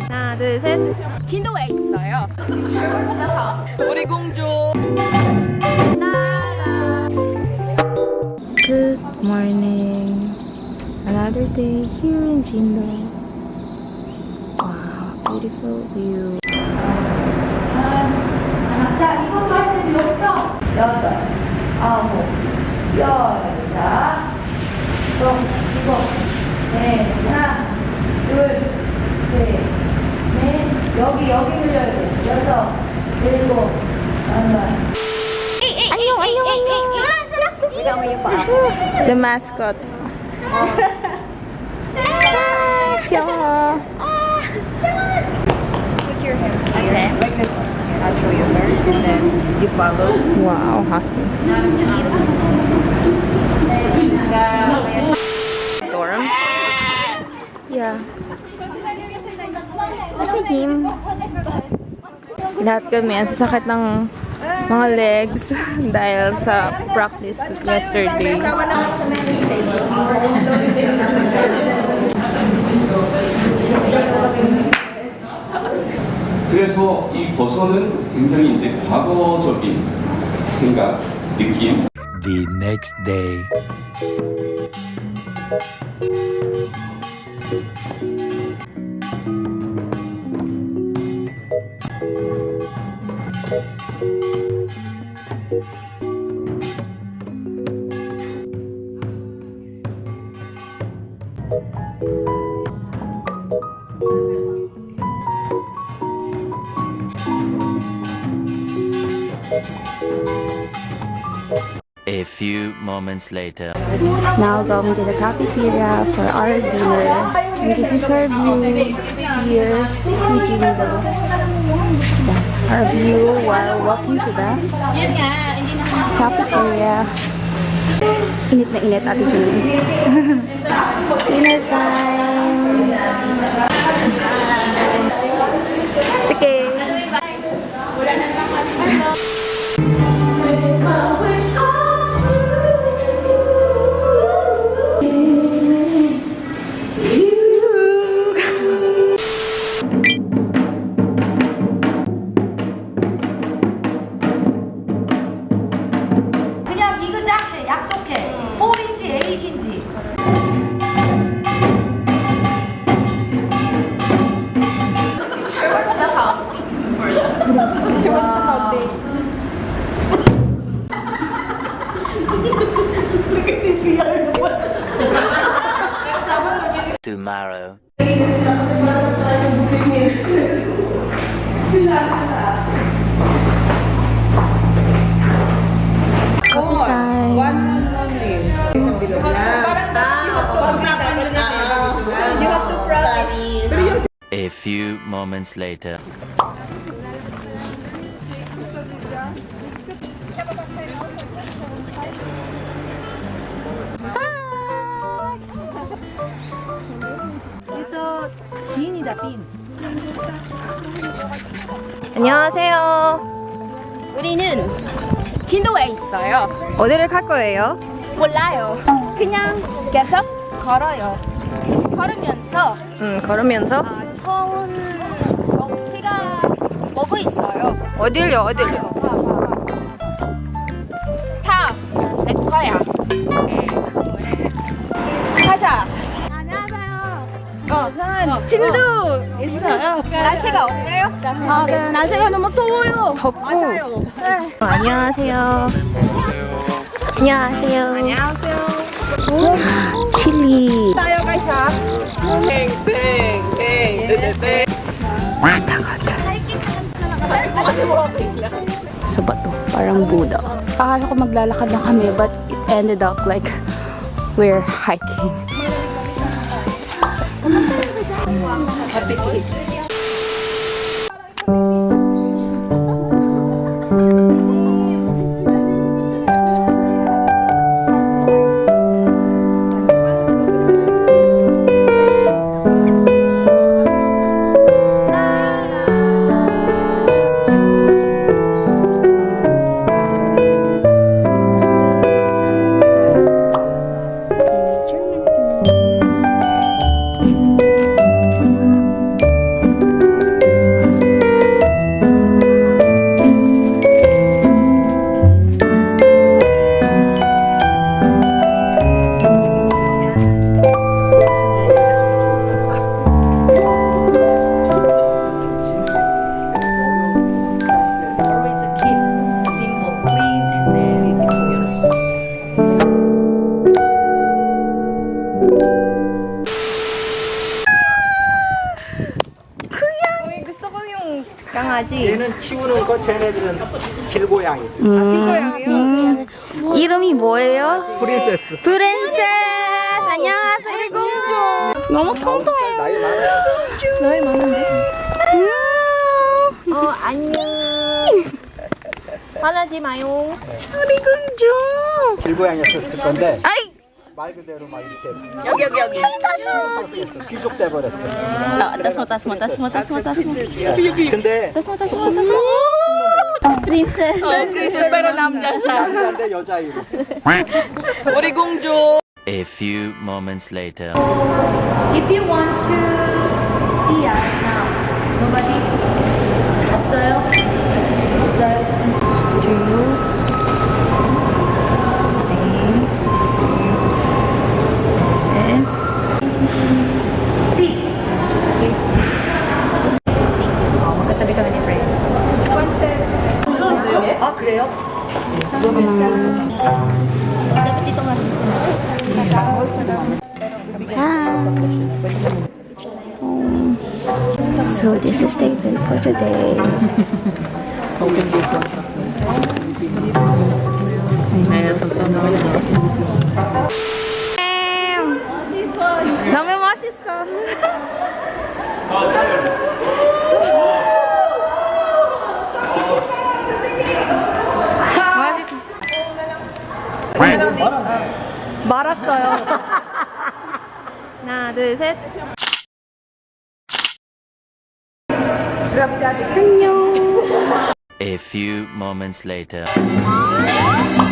하나, 둘, 셋. 진도에 있어요. 우리 공주. Good morning. Another day here in Jindo. Wow, beautiful view. 자, 이것도 할 때도 여기서 8, 9, 10. 자, 또 7, 8, 하나, 둘, 셋, 넷. 여기 늘려야 돼. 6, 7, 8. The mascot. 귀여워. Put your hands here. Like this one. I'll show you first and then you follow. Wow, husky. Dorm? Yeah. That's my team. Lahat kami ang sasakit ng mga legs dahil sa practice yesterday. 그래서 이 버섯은 굉장히 이제 과거적인 생각, 느낌. The next day. A few moments later. Now going to the cafeteria for our dinner. And this is our view here in Jindo. Our view while walking to the cafeteria. Init na init, Ate Julie. Dinner time! Okay. 그냥 이그작해. 약속해. 4인지 8인지. Tomorrow. A few moments later. 그래서 지인이다, 빈. 안녕하세요. 우리는 진도에 있어요. 어디를 갈 거예요? 몰라요. 그냥 계속 걸어요. 걸으면서 걸으면서? 처음 해가 보고 있어요. 어딜요? 어딜요? 다 내 거야. 가자. 안녕하세요. 진도 있어요. 날씨가 어때요? 네, 날씨가 너무 더워요. 덥고. 맞아요. 안녕하세요. 안녕하세요. 안녕하세요. 칠리. tayo guys ha. Sa bato, parang Buddha. Akala ko maglalakad na kami, but it ended up like we're hiking. German Gusto ko yung 강아지. 얘는 키우는 거 쟤네들은 길고양이. 고양이요? 이름이 뭐예요? 프린세스. 프린세스! 안녕하세요. 우리 공주. 너무 통통해요. 나이 많아요. 나이 많은데? 음. 안녕. 화나지 마요. 우리 공주. 길고양이였을 건데 아이! 말 그대로 막 이렇게 여기. 귀족 돼버렸어. 근데 프린세스. 프린세스 pero 남자 siya. 남자인데 여자 이름. 우리 공주. A few moments later. If you want to see us now, nobody? 없어요? 없어요? 2, 3, 4, 5, 6. Magkatabi kami ni Fred. Ah, 그래요? Dapat dito nga. So this is the event for today. 너무 멋있어. 말았어요. 하나, 둘, 셋. 안녕. A few moments later. 아